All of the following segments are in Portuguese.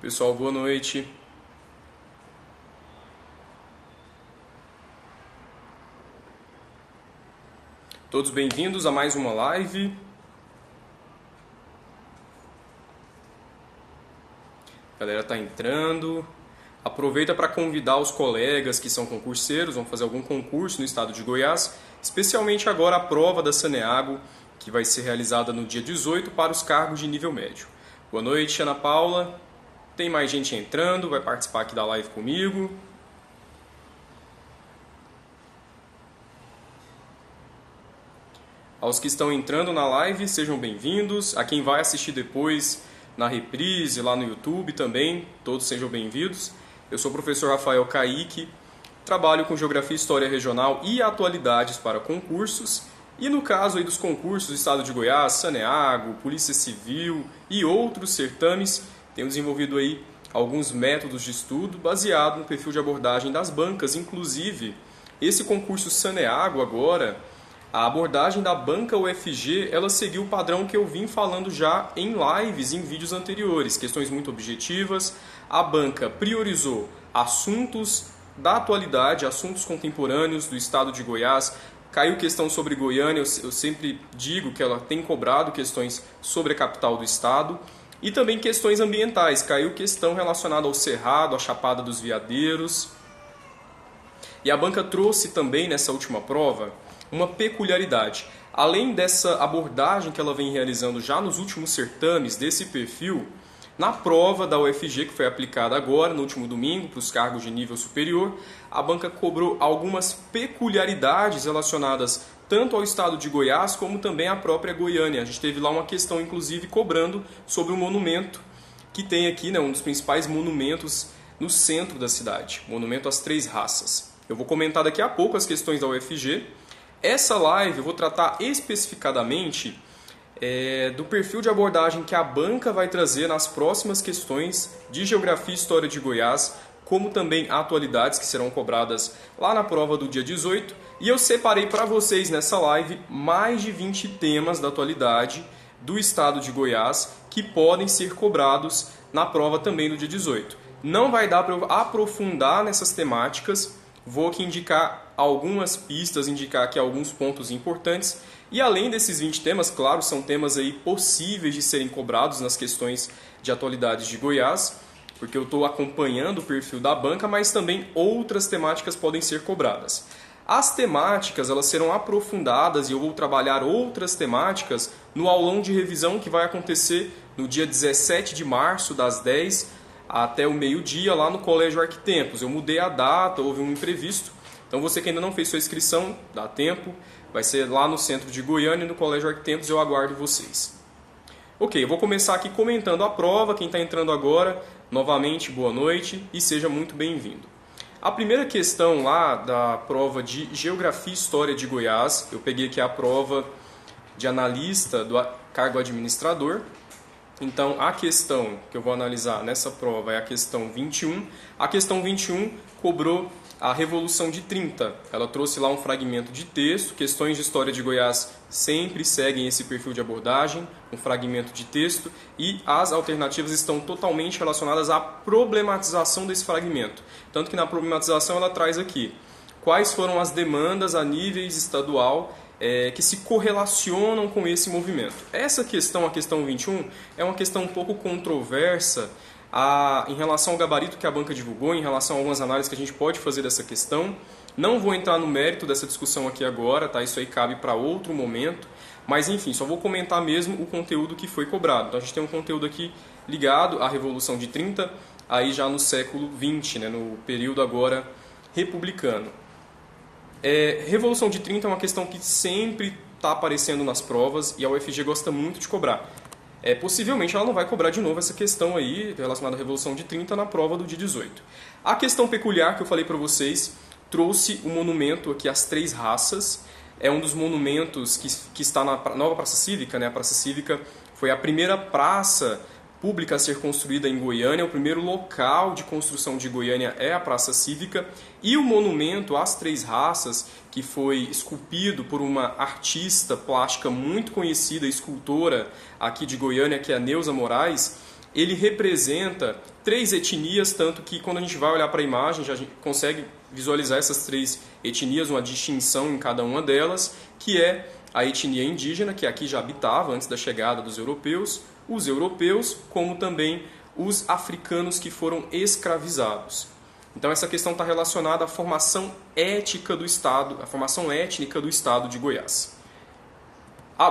Pessoal, boa noite. Todos bem-vindos a mais uma live. A galera tá entrando. Aproveita para convidar os colegas que são concurseiros, vão fazer algum concurso no estado de Goiás, especialmente agora a prova da Saneago, que vai ser realizada no dia 18 para os cargos de nível médio. Boa noite, Ana Paula. Tem mais gente entrando, vai participar aqui da live comigo. Aos que estão entrando na live, sejam bem-vindos. A quem vai assistir depois na reprise, lá no YouTube também, todos sejam bem-vindos. Eu sou o professor Rafael Caíque, trabalho com Geografia, História Regional e Atualidades para concursos. E no caso aí dos concursos do Estado de Goiás, Saneago, Polícia Civil e outros certames, tenho desenvolvido aí alguns métodos de estudo baseado no perfil de abordagem das bancas. Inclusive, esse concurso Saneago agora, a abordagem da banca UFG, ela seguiu o padrão que eu vim falando já em lives, em vídeos anteriores. Questões muito objetivas. A banca priorizou assuntos da atualidade, assuntos contemporâneos do estado de Goiás. Caiu questão sobre Goiânia, eu sempre digo que ela tem cobrado questões sobre a capital do estado. E também questões ambientais. Caiu questão relacionada ao Cerrado, à Chapada dos Veadeiros. E a banca trouxe também nessa última prova uma peculiaridade. Além dessa abordagem que ela vem realizando já nos últimos certames desse perfil, na prova da UFG, que foi aplicada agora, no último domingo, para os cargos de nível superior, a banca cobrou algumas peculiaridades relacionadas tanto ao estado de Goiás, como também à própria Goiânia. A gente teve lá uma questão, inclusive, cobrando sobre o monumento que tem aqui, um dos principais monumentos no centro da cidade, Monumento às Três Raças. Eu vou comentar daqui a pouco as questões da UFG. Essa live eu vou tratar especificadamente do perfil de abordagem que a banca vai trazer nas próximas questões de Geografia e História de Goiás, como também atualidades que serão cobradas lá na prova do dia 18. E eu separei para vocês nessa live mais de 20 temas da atualidade do estado de Goiás que podem ser cobrados na prova também do dia 18. Não vai dar para eu aprofundar nessas temáticas. Vou aqui indicar algumas pistas, indicar aqui alguns pontos importantes. E além desses 20 temas, claro, são temas aí possíveis de serem cobrados nas questões de atualidades de Goiás, porque eu estou acompanhando o perfil da banca, mas também outras temáticas podem ser cobradas. As temáticas elas serão aprofundadas e eu vou trabalhar outras temáticas no aulão de revisão que vai acontecer no dia 17 de março, das 10 até o meio-dia, lá no Colégio Arquitempos. Eu mudei a data, houve um imprevisto. Então você que ainda não fez sua inscrição, dá tempo. Vai ser lá no centro de Goiânia, no Colégio Arquitempos, eu aguardo vocês. Ok, eu vou começar aqui comentando a prova. Quem está entrando agora, novamente, boa noite e seja muito bem-vindo. A primeira questão lá da prova de Geografia e História de Goiás, eu peguei aqui a prova de analista do cargo administrador. Então, a questão que eu vou analisar nessa prova é a questão 21. A questão 21 cobrou a Revolução de 30. Ela trouxe lá um fragmento de texto. Questões de História de Goiás sempre seguem esse perfil de abordagem, um fragmento de texto, e as alternativas estão totalmente relacionadas à problematização desse fragmento. Tanto que na problematização ela traz aqui quais foram as demandas a nível estadual que se correlacionam com esse movimento. Essa questão, a questão 21, é uma questão um pouco controversa em relação ao gabarito que a banca divulgou, em relação a algumas análises que a gente pode fazer dessa questão. Não vou entrar no mérito dessa discussão aqui agora, tá? Isso aí cabe para outro momento, mas enfim, só vou comentar mesmo o conteúdo que foi cobrado. Então a gente tem um conteúdo aqui ligado à Revolução de 30, aí já no século 20, no período agora republicano. Revolução de 30 é uma questão que sempre está aparecendo nas provas e a UFG gosta muito de cobrar. Possivelmente ela não vai cobrar de novo essa questão aí relacionada à Revolução de 30 na prova do dia 18. A questão peculiar que eu falei para vocês trouxe o monumento aqui às Três Raças. É um dos monumentos que está na nova Praça Cívica. A Praça Cívica foi a primeira praça pública a ser construída em Goiânia. O primeiro local de construção de Goiânia é a Praça Cívica. E o monumento às Três Raças, que foi esculpido por uma artista plástica muito conhecida, escultora aqui de Goiânia, que é a Neuza Moraes, ele representa 3 etnias, tanto que quando a gente vai olhar para a imagem, já a gente consegue visualizar essas 3 etnias, uma distinção em cada uma delas, que é a etnia indígena, que aqui já habitava antes da chegada dos europeus, os europeus, como também os africanos que foram escravizados. Então essa questão está relacionada à formação étnica do Estado, à formação étnica do Estado de Goiás.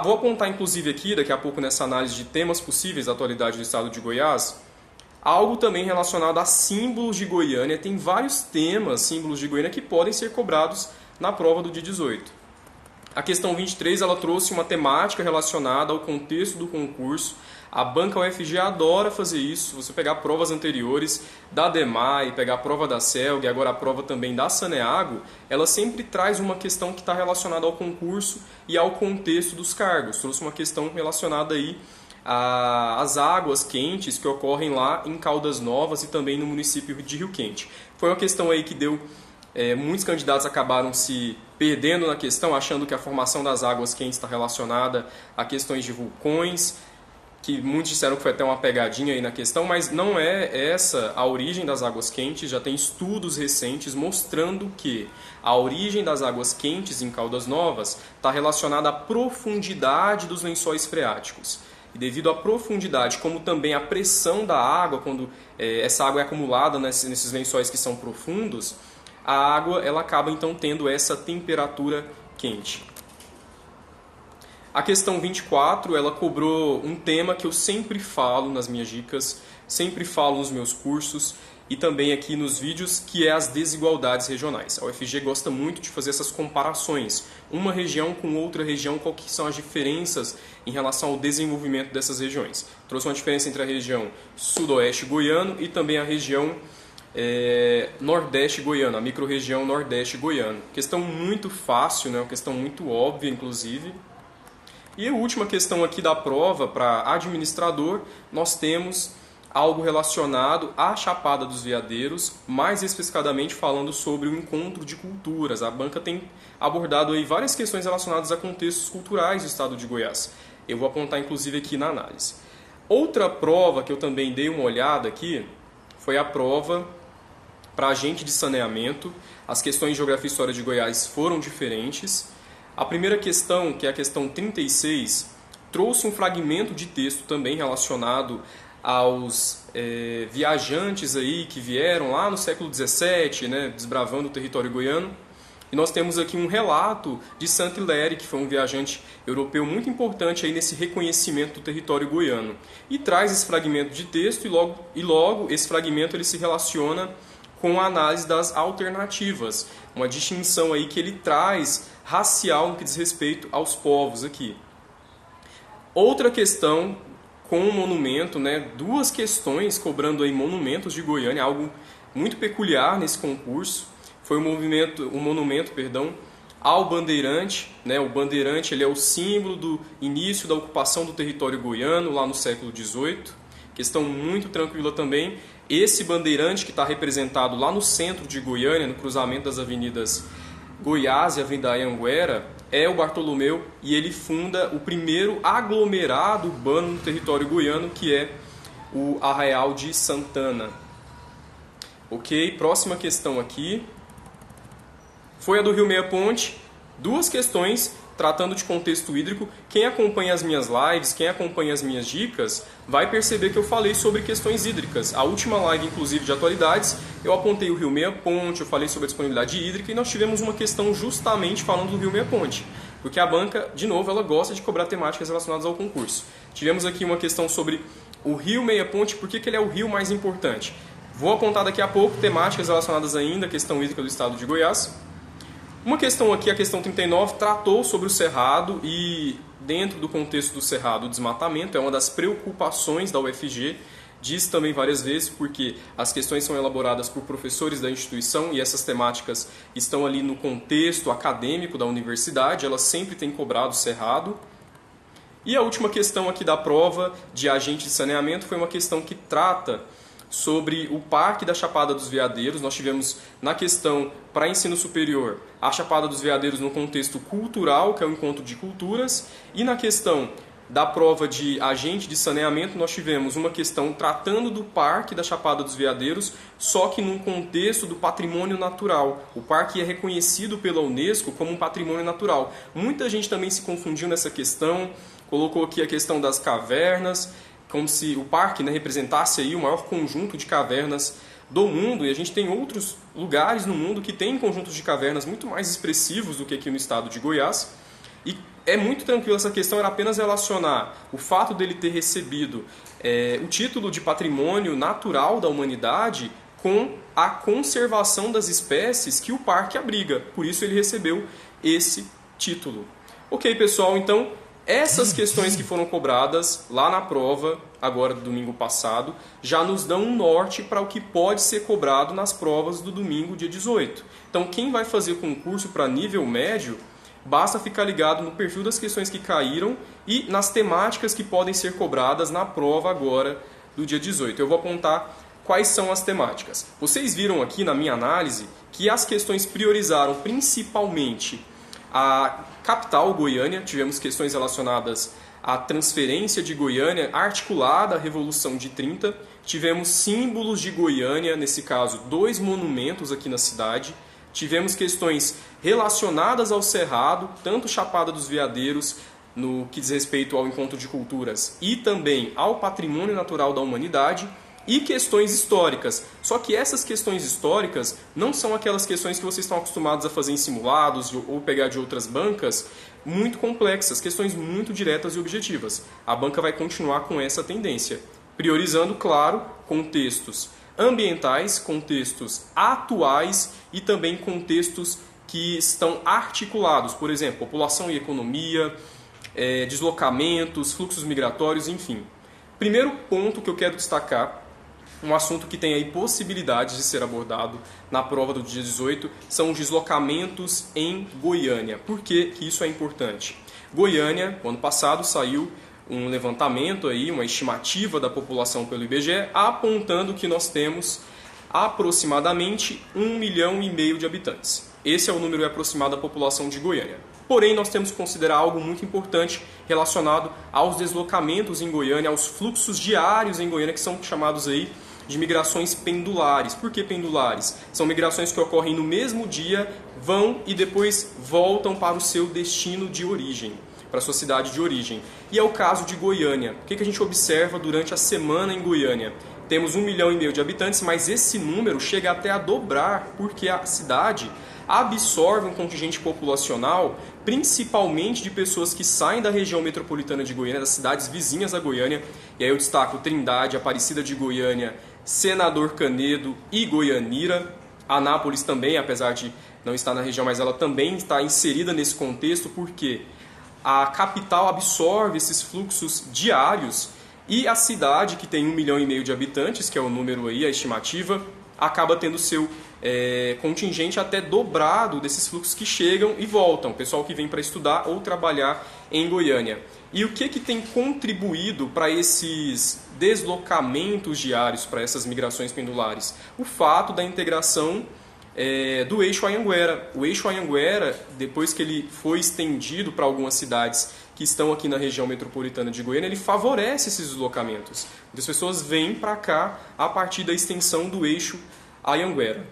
Vou apontar inclusive aqui, daqui a pouco nessa análise de temas possíveis da atualidade do Estado de Goiás, algo também relacionado a símbolos de Goiânia. Tem vários temas, símbolos de Goiânia, que podem ser cobrados na prova do dia 18. A questão 23 ela trouxe uma temática relacionada ao contexto do concurso. A banca UFG adora fazer isso. Se você pegar provas anteriores da DEMAI, pegar a prova da CELG, agora a prova também da Saneago, ela sempre traz uma questão que está relacionada ao concurso e ao contexto dos cargos. Trouxe uma questão relacionada aí às águas quentes que ocorrem lá em Caldas Novas e também no município de Rio Quente. Foi uma questão aí que deu... muitos candidatos acabaram se perdendo na questão, achando que a formação das águas quentes está relacionada a questões de vulcões, que muitos disseram que foi até uma pegadinha aí na questão, mas não é essa a origem das águas quentes. Já tem estudos recentes mostrando que a origem das águas quentes em Caldas Novas está relacionada à profundidade dos lençóis freáticos. E devido à profundidade, como também à pressão da água, quando essa água é acumulada nesses lençóis que são profundos, a água ela acaba então tendo essa temperatura quente. A questão 24, ela cobrou um tema que eu sempre falo nas minhas dicas, sempre falo nos meus cursos e também aqui nos vídeos, que é as desigualdades regionais. A UFG gosta muito de fazer essas comparações, uma região com outra região, qual que são as diferenças em relação ao desenvolvimento dessas regiões. Trouxe uma diferença entre a região sudoeste goiano e também a região nordeste goiano, a microrregião nordeste goiano. Questão muito fácil, né? Uma questão muito óbvia, inclusive. E a última questão aqui da prova, para administrador, nós temos algo relacionado à Chapada dos Veadeiros, mais especificadamente falando sobre o encontro de culturas. A banca tem abordado aí várias questões relacionadas a contextos culturais do estado de Goiás. Eu vou apontar inclusive aqui na análise. Outra prova que eu também dei uma olhada aqui foi a prova para agente de saneamento. As questões de Geografia e História de Goiás foram diferentes. A primeira questão, que é a questão 36, trouxe um fragmento de texto também relacionado aos viajantes aí que vieram lá no século XVII, né, desbravando o território goiano. E nós temos aqui um relato de Saint-Hilaire, que foi um viajante europeu muito importante aí nesse reconhecimento do território goiano. E traz esse fragmento de texto e logo esse fragmento ele se relaciona com a análise das alternativas. Uma distinção aí que ele traz racial no que diz respeito aos povos aqui. Outra questão com o monumento, né? Duas questões cobrando aí monumentos de Goiânia, algo muito peculiar nesse concurso. Foi o monumento ao bandeirante, né? O bandeirante ele é o símbolo do início da ocupação do território goiano lá no século XVIII. Questão muito tranquila também. Esse bandeirante que está representado lá no centro de Goiânia, no cruzamento das avenidas Goiás e Avenida Anhanguera, é o Bartolomeu, e ele funda o primeiro aglomerado urbano no território goiano, que é o Arraial de Santana. Ok, próxima questão aqui foi a do Rio Meia Ponte. Duas questões tratando de contexto hídrico. Quem acompanha as minhas lives, quem acompanha as minhas dicas, vai perceber que eu falei sobre questões hídricas. A última live, inclusive, de atualidades, eu apontei o Rio Meia Ponte, eu falei sobre a disponibilidade hídrica e nós tivemos uma questão justamente falando do Rio Meia Ponte. Porque a banca, de novo, ela gosta de cobrar temáticas relacionadas ao concurso. Tivemos aqui uma questão sobre o Rio Meia Ponte, por que ele é o rio mais importante. Vou apontar daqui a pouco temáticas relacionadas ainda à questão hídrica do estado de Goiás. Uma questão aqui, a questão 39, tratou sobre o cerrado e, dentro do contexto do cerrado, o desmatamento é uma das preocupações da UFG. Disse também várias vezes porque as questões são elaboradas por professores da instituição e essas temáticas estão ali no contexto acadêmico da universidade, elas sempre têm cobrado o cerrado. E a última questão aqui da prova de agente de saneamento foi uma questão que trata sobre o Parque da Chapada dos Veadeiros. Nós tivemos na questão para ensino superior a Chapada dos Veadeiros no contexto cultural, que é o encontro de culturas, e na questão da prova de agente de saneamento, nós tivemos uma questão tratando do Parque da Chapada dos Veadeiros, só que num contexto do patrimônio natural. O parque é reconhecido pela Unesco como um patrimônio natural. Muita gente também se confundiu nessa questão, colocou aqui a questão das cavernas, como se o parque, né, representasse aí o maior conjunto de cavernas do mundo, e a gente tem outros lugares no mundo que têm conjuntos de cavernas muito mais expressivos do que aqui no estado de Goiás. E é muito tranquilo, essa questão era apenas relacionar o fato dele ter recebido o título de patrimônio natural da humanidade com a conservação das espécies que o parque abriga. Por isso ele recebeu esse título. Ok, pessoal, então essas questões que foram cobradas lá na prova, agora do domingo passado, já nos dão um norte para o que pode ser cobrado nas provas do domingo, dia 18. Então quem vai fazer concurso para nível médio, basta ficar ligado no perfil das questões que caíram e nas temáticas que podem ser cobradas na prova agora do dia 18. Eu vou apontar quais são as temáticas. Vocês viram aqui na minha análise que as questões priorizaram principalmente a capital, Goiânia. Tivemos questões relacionadas à transferência de Goiânia articulada à Revolução de 30. Tivemos símbolos de Goiânia, nesse caso 2 monumentos aqui na cidade. Tivemos questões relacionadas ao Cerrado, tanto Chapada dos Veadeiros, no que diz respeito ao encontro de culturas, e também ao patrimônio natural da humanidade, e questões históricas. Só que essas questões históricas não são aquelas questões que vocês estão acostumados a fazer em simulados ou pegar de outras bancas, muito complexas, questões muito diretas e objetivas. A banca vai continuar com essa tendência, priorizando, claro, contextos ambientais, contextos atuais e também contextos que estão articulados, por exemplo, população e economia, deslocamentos, fluxos migratórios, enfim. Primeiro ponto que eu quero destacar, um assunto que tem aí possibilidades de ser abordado na prova do dia 18, são os deslocamentos em Goiânia. Por que isso é importante? Goiânia, no ano passado, saiu um levantamento, aí, uma estimativa da população pelo IBGE, apontando que nós temos aproximadamente 1,5 milhão de habitantes. Esse é o número aproximado da população de Goiânia. Porém, nós temos que considerar algo muito importante relacionado aos deslocamentos em Goiânia, aos fluxos diários em Goiânia, que são chamados aí de migrações pendulares. Por que pendulares? São migrações que ocorrem no mesmo dia, vão e depois voltam para o seu destino de origem, para a sua cidade de origem. E é o caso de Goiânia. O que a gente observa durante a semana em Goiânia? Temos 1,5 milhão de habitantes, mas esse número chega até a dobrar, porque a cidade absorve um contingente populacional, principalmente de pessoas que saem da região metropolitana de Goiânia, das cidades vizinhas a Goiânia. E aí eu destaco Trindade, Aparecida de Goiânia, Senador Canedo e Goianira. Anápolis também, apesar de não estar na região, mas ela também está inserida nesse contexto, porque a capital absorve esses fluxos diários e a cidade, que tem 1,5 milhão de habitantes, que é o número aí, a estimativa, acaba tendo seu contingente até dobrado desses fluxos que chegam e voltam, pessoal que vem para estudar ou trabalhar em Goiânia. E o que tem contribuído para esses deslocamentos diários, para essas migrações pendulares? O fato da integração do eixo Anhanguera. O eixo Anhanguera, depois que ele foi estendido para algumas cidades que estão aqui na região metropolitana de Goiânia, ele favorece esses deslocamentos. As pessoas vêm para cá a partir da extensão do eixo Anhanguera.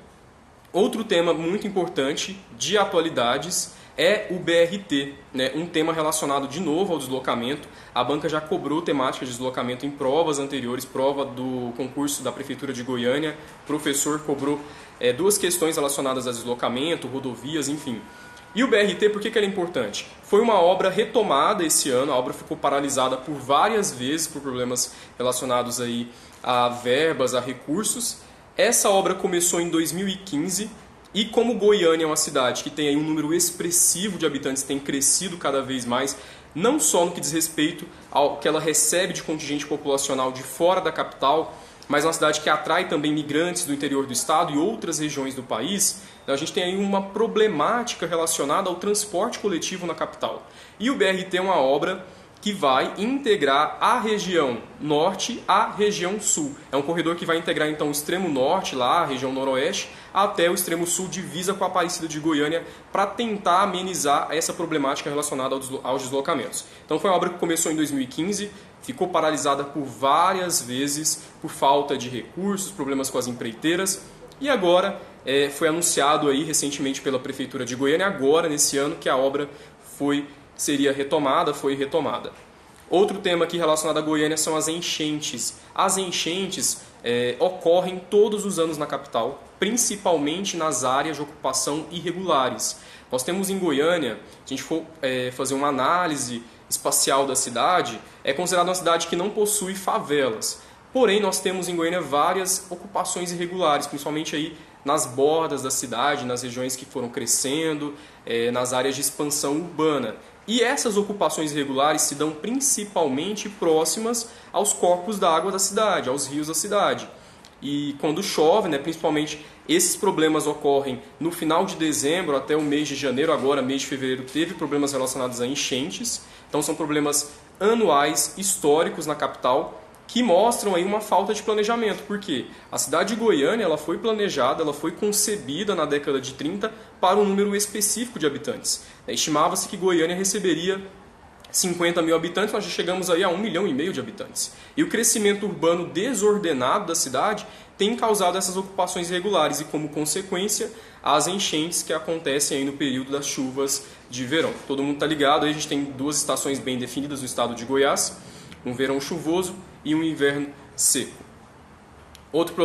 Outro tema muito importante de atualidades é o BRT, né? Um tema relacionado de novo ao deslocamento. A banca já cobrou temática de deslocamento em provas anteriores, prova do concurso da Prefeitura de Goiânia. O professor cobrou 2 questões relacionadas a deslocamento, rodovias, enfim. E o BRT, por que ele é importante? Foi uma obra retomada esse ano, a obra ficou paralisada por várias vezes por problemas relacionados aí a verbas, a recursos. Essa obra começou em 2015 e como Goiânia é uma cidade que tem aí um número expressivo de habitantes, tem crescido cada vez mais, não só no que diz respeito ao que ela recebe de contingente populacional de fora da capital, mas é uma cidade que atrai também migrantes do interior do estado e outras regiões do país. Então a gente tem aí uma problemática relacionada ao transporte coletivo na capital. E o BRT é uma obra que vai integrar a região norte à região sul. É um corredor que vai integrar então o extremo norte, lá, a região noroeste, até o extremo sul, divisa com a Aparecida de Goiânia, para tentar amenizar essa problemática relacionada aos deslocamentos. Então foi uma obra que começou em 2015, ficou paralisada por várias vezes por falta de recursos, problemas com as empreiteiras, e agora foi anunciado aí recentemente pela Prefeitura de Goiânia, agora nesse ano, que a obra foi retomada. Outro tema aqui relacionado a Goiânia são as enchentes. As enchentes ocorrem todos os anos na capital, principalmente nas áreas de ocupação irregulares. Nós temos em Goiânia, se a gente for fazer uma análise espacial da cidade, é considerada uma cidade que não possui favelas. Porém, nós temos em Goiânia várias ocupações irregulares, principalmente aí nas bordas da cidade, nas regiões que foram crescendo, nas áreas de expansão urbana. E essas ocupações irregulares se dão principalmente próximas aos corpos d'água da cidade, aos rios da cidade. E quando chove, principalmente esses problemas ocorrem no final de dezembro até o mês de janeiro, agora mês de fevereiro teve problemas relacionados a enchentes. Então são problemas anuais, históricos na capital, que mostram aí uma falta de planejamento, porque a cidade de Goiânia ela foi planejada, ela foi concebida na década de 30 para um número específico de habitantes. Estimava-se que Goiânia receberia 50 mil habitantes, nós já chegamos aí a 1,5 milhão de habitantes. E o crescimento urbano desordenado da cidade tem causado essas ocupações irregulares e, como consequência, as enchentes que acontecem aí no período das chuvas de verão. Todo mundo está ligado, aí a gente tem duas estações bem definidas no estado de Goiás, um verão chuvoso e um inverno seco. Outra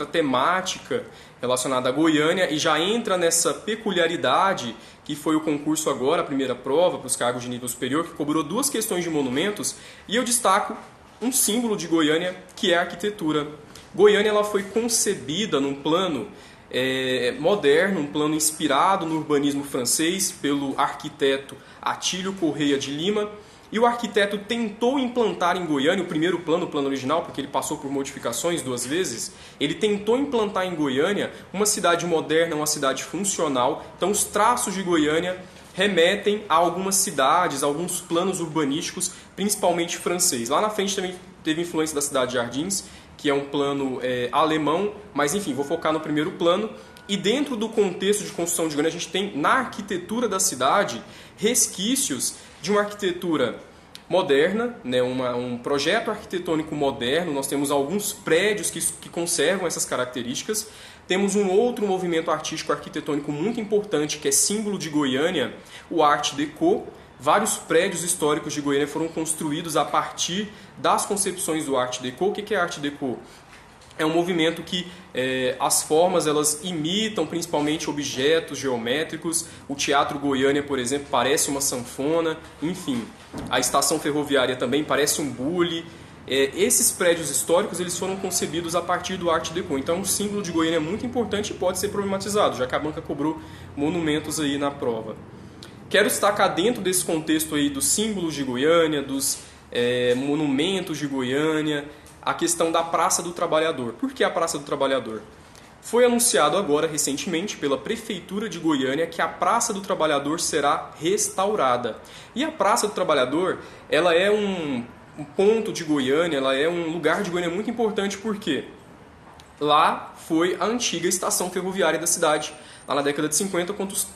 temática relacionada a Goiânia, e já entra nessa peculiaridade que foi o concurso agora, a primeira prova para os cargos de nível superior, que cobrou 2 questões de monumentos, e eu destaco um símbolo de Goiânia, que é a arquitetura. Goiânia ela foi concebida num plano moderno, um plano inspirado no urbanismo francês pelo arquiteto Atílio Correia de Lima. E o arquiteto tentou implantar em Goiânia, o primeiro plano, o plano original, porque ele passou por modificações 2 vezes, ele tentou implantar em Goiânia uma cidade moderna, uma cidade funcional. Então os traços de Goiânia remetem a algumas cidades, a alguns planos urbanísticos, principalmente francês. Lá na frente também teve influência da cidade de Jardins, que é um plano alemão, mas enfim, vou focar no primeiro plano. E dentro do contexto de construção de Goiânia, a gente tem na arquitetura da cidade resquícios de uma arquitetura moderna, um projeto arquitetônico moderno. Nós temos alguns prédios que conservam essas características. Temos um outro movimento artístico arquitetônico muito importante, que é símbolo de Goiânia, o Art Deco. Vários prédios históricos de Goiânia foram construídos a partir das concepções do Art Deco. O que é Art Deco? É um movimento que as formas elas imitam principalmente objetos geométricos. O Teatro Goiânia, por exemplo, parece uma sanfona. Enfim, a estação ferroviária também parece um bule. Esses prédios históricos eles foram concebidos a partir do Art Deco. Então, um símbolo de Goiânia muito importante e pode ser problematizado, já que a banca cobrou monumentos aí na prova. Quero destacar dentro desse contexto aí dos símbolos de Goiânia, dos monumentos de Goiânia, a questão da Praça do Trabalhador. Por que a Praça do Trabalhador? Foi anunciado agora, recentemente, pela Prefeitura de Goiânia, que a Praça do Trabalhador será restaurada. E a Praça do Trabalhador, ela é um ponto de Goiânia, ela é um lugar de Goiânia muito importante, porque lá foi a antiga estação ferroviária da cidade, lá na década de 50,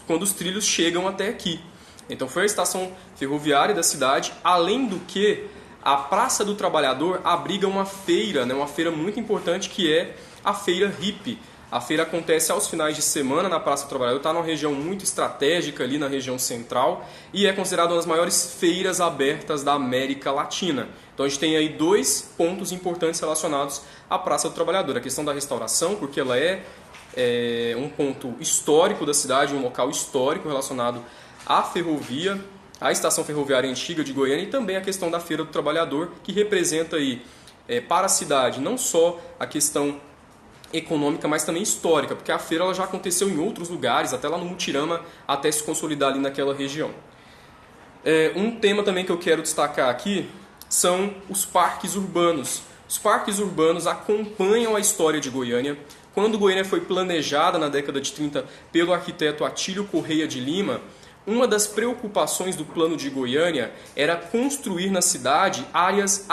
quando os trilhos chegam até aqui. Então foi a estação ferroviária da cidade, além do que a Praça do Trabalhador abriga uma feira muito importante, que é a Feira Hippie. A feira acontece aos finais de semana na Praça do Trabalhador, está numa região muito estratégica ali na região central e é considerada uma das maiores feiras abertas da América Latina. Então a gente tem aí 2 pontos importantes relacionados à Praça do Trabalhador. A questão da restauração, porque ela é um ponto histórico da cidade, um local histórico relacionado à ferrovia, a estação ferroviária antiga de Goiânia, e também a questão da Feira do Trabalhador, que representa aí, para a cidade não só a questão econômica, mas também histórica, porque a feira ela já aconteceu em outros lugares, até lá no Mutirama, até se consolidar ali naquela região. Um tema também que eu quero destacar aqui são os parques urbanos. Os parques urbanos acompanham a história de Goiânia. Quando Goiânia foi planejada na década de 30 pelo arquiteto Atílio Correia de Lima, uma das preocupações do plano de Goiânia era construir na cidade áreas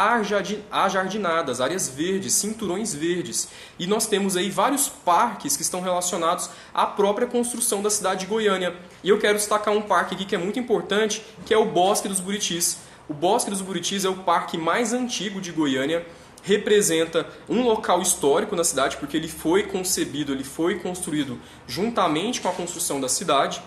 ajardinadas, áreas verdes, cinturões verdes. E nós temos aí vários parques que estão relacionados à própria construção da cidade de Goiânia. E eu quero destacar um parque aqui que é muito importante, que é o Bosque dos Buritis. O Bosque dos Buritis é o parque mais antigo de Goiânia, representa um local histórico na cidade, porque ele foi concebido, ele foi construído juntamente com a construção da cidade.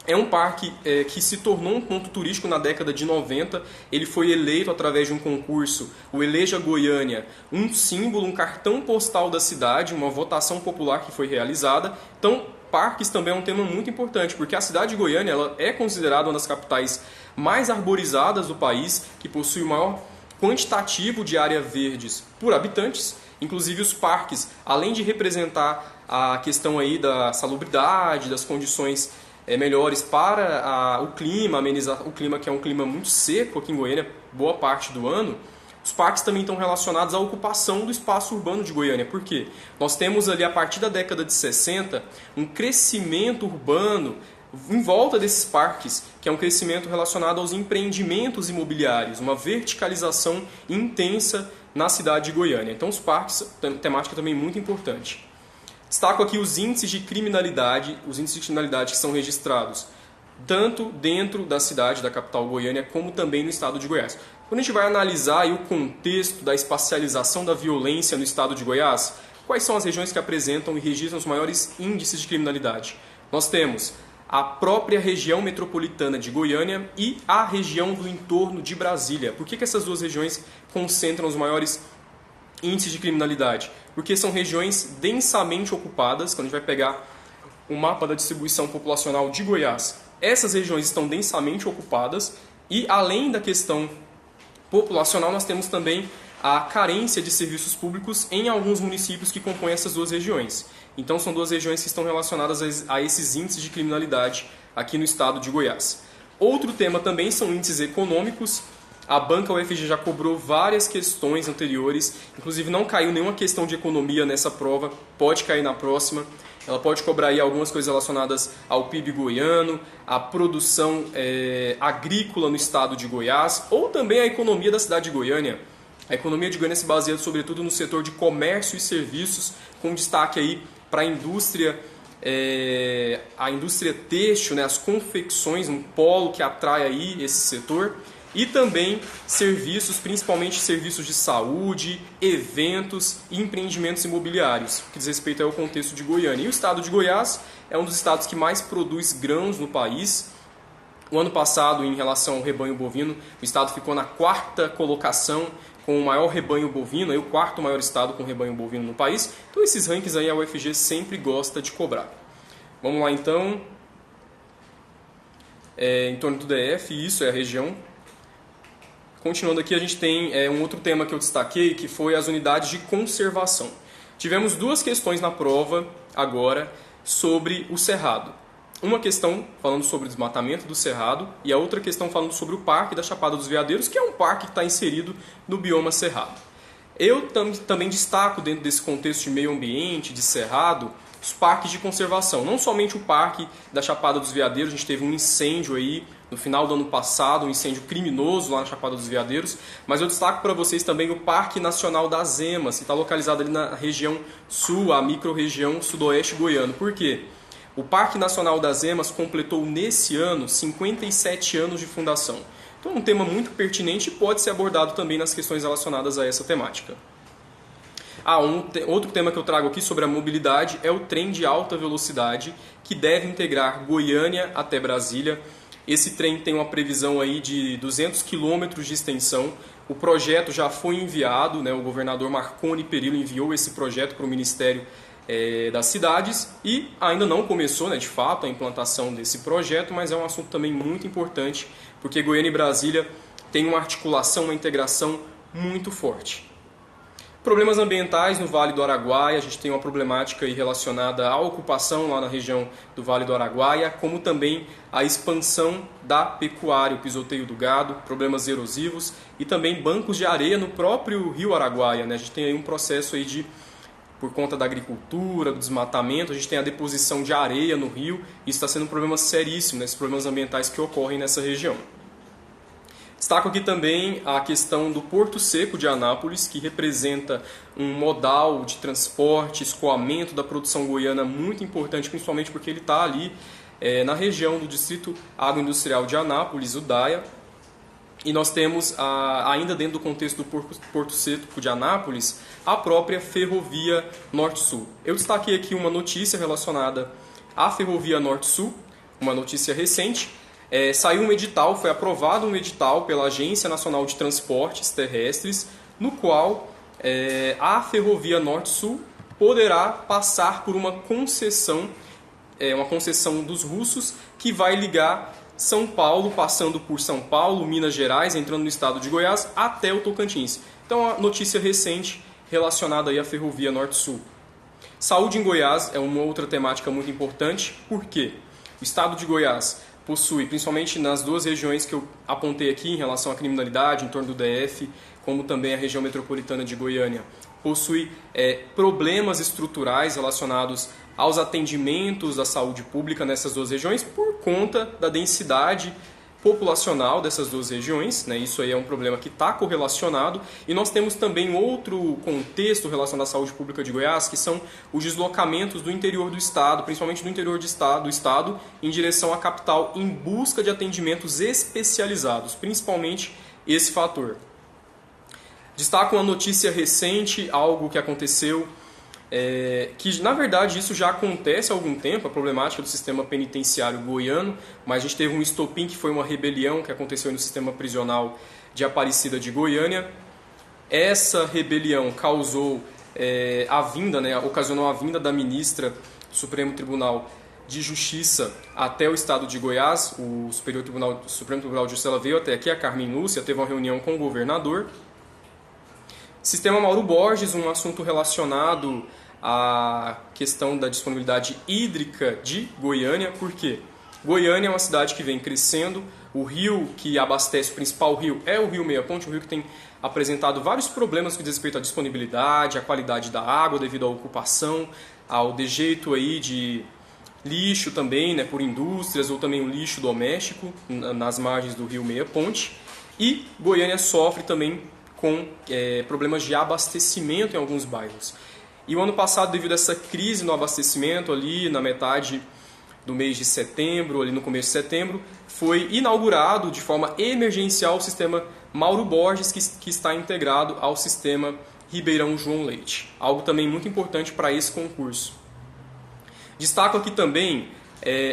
É um parque que se tornou um ponto turístico na década de 90. Ele foi eleito através de um concurso, o Eleja Goiânia, um símbolo, um cartão postal da cidade, uma votação popular que foi realizada. Então, parques também é um tema muito importante, porque a cidade de Goiânia ela é considerada uma das capitais mais arborizadas do país, que possui o maior quantitativo de áreas verdes por habitantes. Inclusive os parques, além de representar a questão aí da salubridade, das condições melhores para o clima, amenizar o clima, que é um clima muito seco aqui em Goiânia, boa parte do ano. Os parques também estão relacionados à ocupação do espaço urbano de Goiânia. Por quê? Nós temos ali, a partir da década de 60, um crescimento urbano em volta desses parques, que é um crescimento relacionado aos empreendimentos imobiliários, uma verticalização intensa na cidade de Goiânia. Então os parques, temática também muito importante. Destaco aqui os índices de criminalidade que são registrados tanto dentro da cidade, da capital Goiânia, como também no estado de Goiás. Quando a gente vai analisar aí o contexto da espacialização da violência no estado de Goiás, quais são as regiões que apresentam e registram os maiores índices de criminalidade? Nós temos a própria região metropolitana de Goiânia e a região do entorno de Brasília. Por que essas duas regiões concentram os maiores índices de criminalidade? Porque são regiões densamente ocupadas. Quando a gente vai pegar o mapa da distribuição populacional de Goiás, essas regiões estão densamente ocupadas e, além da questão populacional, nós temos também a carência de serviços públicos em alguns municípios que compõem essas duas regiões. Então são duas regiões que estão relacionadas a esses índices de criminalidade aqui no estado de Goiás. Outro tema também são índices econômicos. A banca UFG já cobrou várias questões anteriores, inclusive não caiu nenhuma questão de economia nessa prova, pode cair na próxima. Ela pode cobrar aí algumas coisas relacionadas ao PIB goiano, à produção agrícola no estado de Goiás, ou também à economia da cidade de Goiânia. A economia de Goiânia se baseia sobretudo no setor de comércio e serviços, com destaque aí para a indústria têxtil, né, as confecções, um polo que atrai aí esse setor. E também serviços, principalmente serviços de saúde, eventos e empreendimentos imobiliários, que diz respeito ao contexto de Goiânia. E o estado de Goiás é um dos estados que mais produz grãos no país. O ano passado, em relação ao rebanho bovino, o estado ficou na 4ª colocação com o maior rebanho bovino, aí o 4º maior estado com rebanho bovino no país. Então esses rankings aí a UFG sempre gosta de cobrar. Vamos lá então. Em torno do DF, isso é a região. Continuando aqui, a gente tem um outro tema que eu destaquei, que foi as unidades de conservação. Tivemos duas questões na prova agora sobre o Cerrado. Uma questão falando sobre o desmatamento do Cerrado e a outra questão falando sobre o Parque da Chapada dos Veadeiros, que é um parque que está inserido no bioma Cerrado. Eu também destaco dentro desse contexto de meio ambiente, de Cerrado, os parques de conservação. Não somente o Parque da Chapada dos Veadeiros, a gente teve um incêndio aí no final do ano passado, um incêndio criminoso lá na Chapada dos Veadeiros, mas eu destaco para vocês também o Parque Nacional das Emas, que está localizado ali na região sul, a micro-região sudoeste goiano. Por quê? O Parque Nacional das Emas completou nesse ano 57 anos de fundação. Então é um tema muito pertinente e pode ser abordado também nas questões relacionadas a essa temática. Outro tema que eu trago aqui sobre a mobilidade é o trem de alta velocidade, que deve integrar Goiânia até Brasília. Esse trem tem uma previsão aí de 200 quilômetros de extensão. O projeto já foi enviado, né? O governador Marconi Perillo enviou esse projeto para o Ministério das Cidades e ainda não começou, né, de fato, a implantação desse projeto, mas é um assunto também muito importante, porque Goiânia e Brasília têm uma articulação, uma integração muito forte. Problemas ambientais no Vale do Araguaia, a gente tem uma problemática aí relacionada à ocupação lá na região do Vale do Araguaia, como também a expansão da pecuária, o pisoteio do gado, problemas erosivos e também bancos de areia no próprio rio Araguaia, né? A gente tem aí um processo aí de por conta da agricultura, do desmatamento, a gente tem a deposição de areia no rio, isso está sendo um problema seríssimo, esses problemas ambientais que ocorrem nessa região. Destaco aqui também a questão do Porto Seco de Anápolis, que representa um modal de transporte, escoamento da produção goiana muito importante, principalmente porque ele está ali na região do Distrito Agroindustrial de Anápolis, o DAIA. E nós temos, ainda dentro do contexto do Porto Seco de Anápolis, a própria Ferrovia Norte-Sul. Eu destaquei aqui uma notícia relacionada à Ferrovia Norte-Sul, uma notícia recente. Saiu um edital, foi aprovado um edital pela Agência Nacional de Transportes Terrestres, no qual a Ferrovia Norte-Sul poderá passar por uma concessão dos russos, que vai ligar São Paulo, passando por São Paulo, Minas Gerais, entrando no estado de Goiás, até o Tocantins. Então, a notícia recente relacionada aí à Ferrovia Norte-Sul. Saúde em Goiás é uma outra temática muito importante, porque o estado de Goiás possui, principalmente nas duas regiões que eu apontei aqui em relação à criminalidade, em torno do DF, como também a região metropolitana de Goiânia, possui problemas estruturais relacionados aos atendimentos da saúde pública nessas duas regiões por conta da densidade populacional dessas duas regiões, né? Isso aí é um problema que está correlacionado. E nós temos também outro contexto relacionado à saúde pública de Goiás, que são os deslocamentos do interior do estado, principalmente do interior do estado, em direção à capital, em busca de atendimentos especializados, principalmente esse fator. Destaco uma notícia recente, algo que aconteceu, que na verdade isso já acontece há algum tempo, a problemática do sistema penitenciário goiano, mas a gente teve um estopim que foi uma rebelião que aconteceu no sistema prisional de Aparecida de Goiânia. Essa rebelião causou ocasionou a vinda da ministra do Supremo Tribunal de Justiça até o estado de Goiás. O Supremo Tribunal de Justiça, ela veio até aqui, a Carmen Lúcia, teve uma reunião com o governador. Sistema Mauro Borges, um assunto relacionado à questão da disponibilidade hídrica de Goiânia. Por quê? Goiânia é uma cidade que vem crescendo, o rio que abastece, o principal rio é o Rio Meia Ponte, um rio que tem apresentado vários problemas que diz respeito à disponibilidade, à qualidade da água devido à ocupação, ao dejeito aí de lixo também, né, por indústrias, ou também o lixo doméstico nas margens do Rio Meia Ponte. E Goiânia sofre também com problemas de abastecimento em alguns bairros. E o ano passado, devido a essa crise no abastecimento, ali na metade do mês de setembro, ali no começo de setembro, foi inaugurado de forma emergencial o sistema Mauro Borges, que está integrado ao sistema Ribeirão João Leite. Algo também muito importante para esse concurso. Destaco aqui também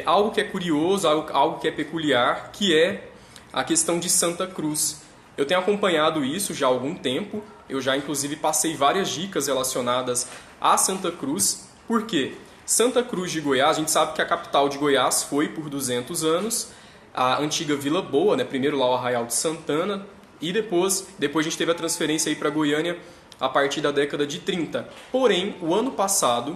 algo que é curioso, algo que é peculiar, que é a questão de Santa Cruz. Eu tenho acompanhado isso já há algum tempo, eu já inclusive passei várias dicas relacionadas a Santa Cruz. Por quê? Santa Cruz de Goiás, a gente sabe que a capital de Goiás foi por 200 anos, a antiga Vila Boa, né? Primeiro lá o Arraial de Santana, e depois a gente teve a transferência aí para Goiânia a partir da década de 30. Porém, o ano passado,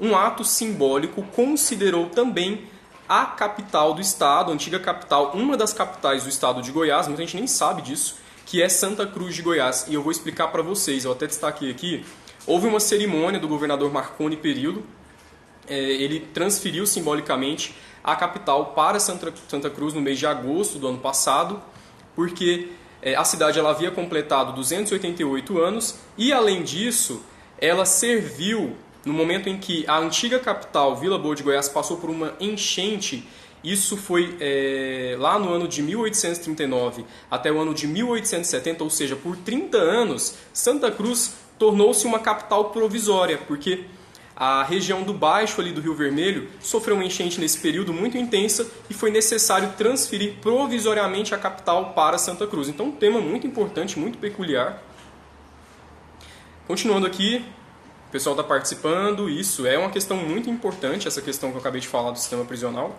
um ato simbólico considerou também a capital do estado, a antiga capital, uma das capitais do estado de Goiás, muita gente nem sabe disso, que é Santa Cruz de Goiás. E eu vou explicar para vocês, eu até destaquei aqui, houve uma cerimônia do governador Marconi Perillo, ele transferiu simbolicamente a capital para Santa Cruz no mês de agosto do ano passado, porque a cidade ela havia completado 288 anos e, além disso, ela serviu no momento em que a antiga capital, Vila Boa de Goiás, passou por uma enchente. Isso foi lá no ano de 1839 até o ano de 1870, ou seja, por 30 anos, Santa Cruz tornou-se uma capital provisória, porque a região do baixo ali do Rio Vermelho sofreu uma enchente nesse período muito intensa e foi necessário transferir provisoriamente a capital para Santa Cruz. Então, um tema muito importante, muito peculiar. Continuando aqui, o pessoal está participando, isso é uma questão muito importante, essa questão que eu acabei de falar do sistema prisional.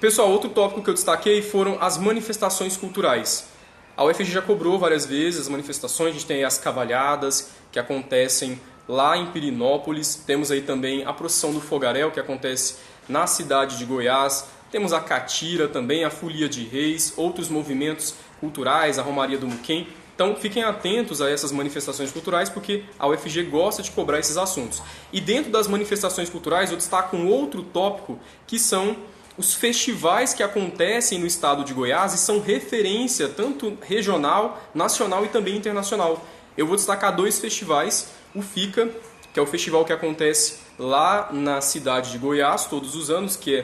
Pessoal, outro tópico que eu destaquei foram as manifestações culturais. A UFG já cobrou várias vezes as manifestações, a gente tem aí as cavalhadas que acontecem lá em Pirinópolis, temos aí também a procissão do Fogaréu, que acontece na cidade de Goiás, temos a Catira também, a Folia de Reis, outros movimentos culturais, a Romaria do Muquem. Então fiquem atentos a essas manifestações culturais, porque a UFG gosta de cobrar esses assuntos. E dentro das manifestações culturais eu destaco um outro tópico, que são os festivais que acontecem no estado de Goiás e são referência tanto regional, nacional e também internacional. Eu vou destacar 2 festivais, o FICA, que é o festival que acontece lá na cidade de Goiás todos os anos, que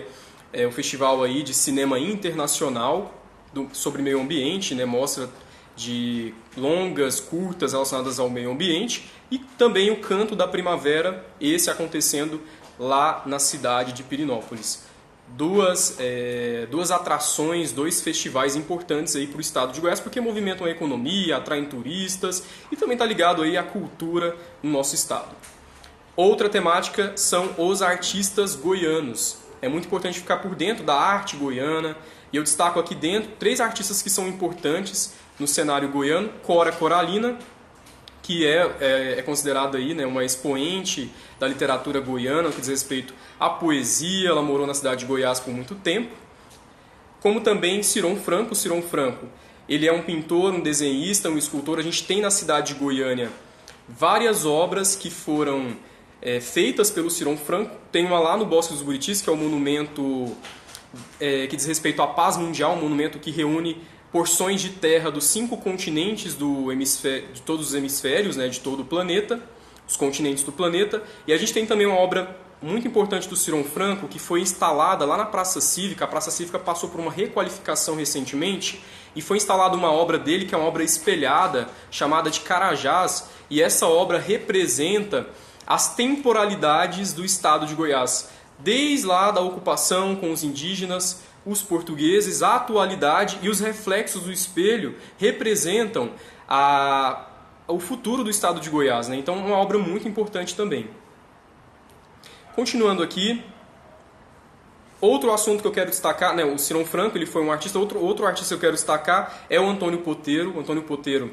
é um festival aí de cinema internacional sobre meio ambiente, né? Mostra de longas, curtas relacionadas ao meio ambiente, e também o Canto da Primavera, esse acontecendo lá na cidade de Pirenópolis. Duas atrações, 2 festivais importantes aí para o estado de Goiás, porque movimentam a economia, atraem turistas e também está ligado aí à cultura no nosso estado. Outra temática são os artistas goianos. É muito importante ficar por dentro da arte goiana, e eu destaco aqui dentro 3 artistas que são importantes no cenário goiano. Cora Coralina, que é considerada aí, né, uma expoente da literatura goiana, que diz respeito à poesia. Ela morou na cidade de Goiás por muito tempo. Como também Ciron Franco. Ciron Franco, ele é um pintor, um desenhista, um escultor. A gente tem na cidade de Goiânia várias obras que foram feitas pelo Ciron Franco. Tem uma lá no Bosque dos Buritis, que é um monumento que diz respeito à paz mundial, um monumento que reúne porções de terra dos 5 continentes de todos os hemisférios, né, de todo o planeta, os continentes do planeta. E a gente tem também uma obra muito importante do Ciron Franco, que foi instalada lá na Praça Cívica. A Praça Cívica passou por uma requalificação recentemente, e foi instalada uma obra dele, que é uma obra espelhada, chamada de Carajás, e essa obra representa as temporalidades do estado de Goiás, desde lá da ocupação com os indígenas, os portugueses, a atualidade, e os reflexos do espelho representam o futuro do estado de Goiás, né? Então, uma obra muito importante também. Continuando aqui, outro assunto que eu quero destacar, né, o Ciron Franco, ele foi um artista. Outro artista que eu quero destacar é o Antônio Poteiro. O Antônio Poteiro,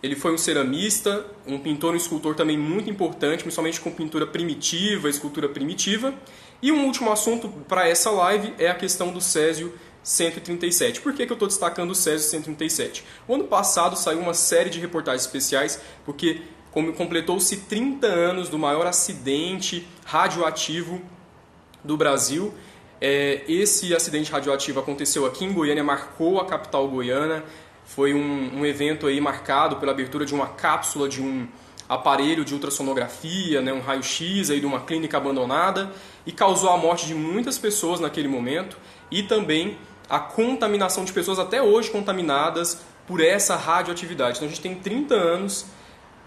ele foi um ceramista, um pintor, um escultor também muito importante, principalmente com pintura primitiva, escultura primitiva. E um último assunto para essa live é a questão do Césio 137. Por que eu estou destacando o Césio 137? O ano passado saiu uma série de reportagens especiais, porque completou-se 30 anos do maior acidente radioativo do Brasil. Esse acidente radioativo aconteceu aqui em Goiânia, marcou a capital goiana. Foi um evento aí marcado pela abertura de uma cápsula de um aparelho de ultrassonografia, né, um raio-x aí de uma clínica abandonada, e causou a morte de muitas pessoas naquele momento, e também a contaminação de pessoas até hoje contaminadas por essa radioatividade. Então a gente tem 30 anos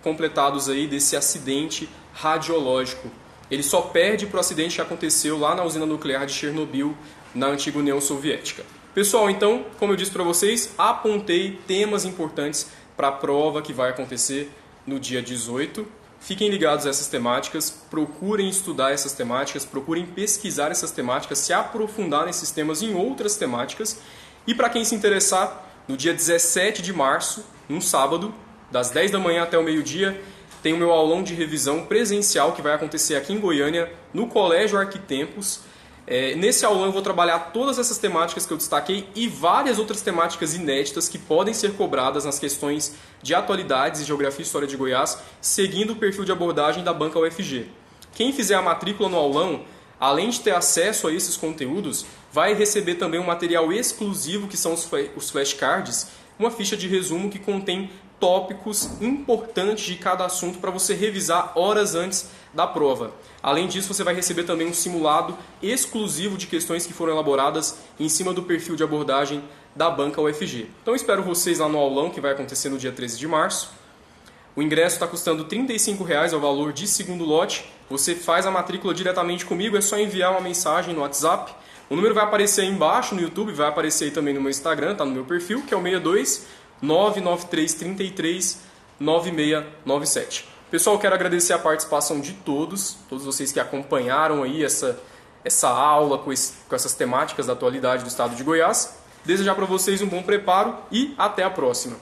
completados aí desse acidente radiológico. Ele só perde para o acidente que aconteceu lá na usina nuclear de Chernobyl, na antiga União Soviética. Pessoal, então, como eu disse para vocês, apontei temas importantes para a prova que vai acontecer no dia 18. Fiquem ligados a essas temáticas, procurem estudar essas temáticas, procurem pesquisar essas temáticas, se aprofundar nesses temas em outras temáticas. E para quem se interessar, no dia 17 de março, num sábado, das 10 da manhã até o meio-dia, tem o meu aulão de revisão presencial que vai acontecer aqui em Goiânia, no Colégio Arquitempos. Nesse aulão eu vou trabalhar todas essas temáticas que eu destaquei e várias outras temáticas inéditas que podem ser cobradas nas questões de atualidades e geografia e história de Goiás, seguindo o perfil de abordagem da Banca UFG. Quem fizer a matrícula no aulão, além de ter acesso a esses conteúdos, vai receber também um material exclusivo, que são os flashcards, uma ficha de resumo que contém tópicos importantes de cada assunto para você revisar horas antes da prova. Além disso, você vai receber também um simulado exclusivo de questões que foram elaboradas em cima do perfil de abordagem da Banca UFG. Então eu espero vocês lá no aulão, que vai acontecer no dia 13 de março. O ingresso está custando R$ 35,00, é o valor de segundo lote. Você faz a matrícula diretamente comigo, é só enviar uma mensagem no WhatsApp. O número vai aparecer aí embaixo no YouTube, vai aparecer aí também no meu Instagram, está no meu perfil, que é o 62 993 33 9697. Pessoal, quero agradecer a participação de todos vocês que acompanharam aí essa aula com essas temáticas da atualidade do estado de Goiás. Desejar para vocês um bom preparo e até a próxima.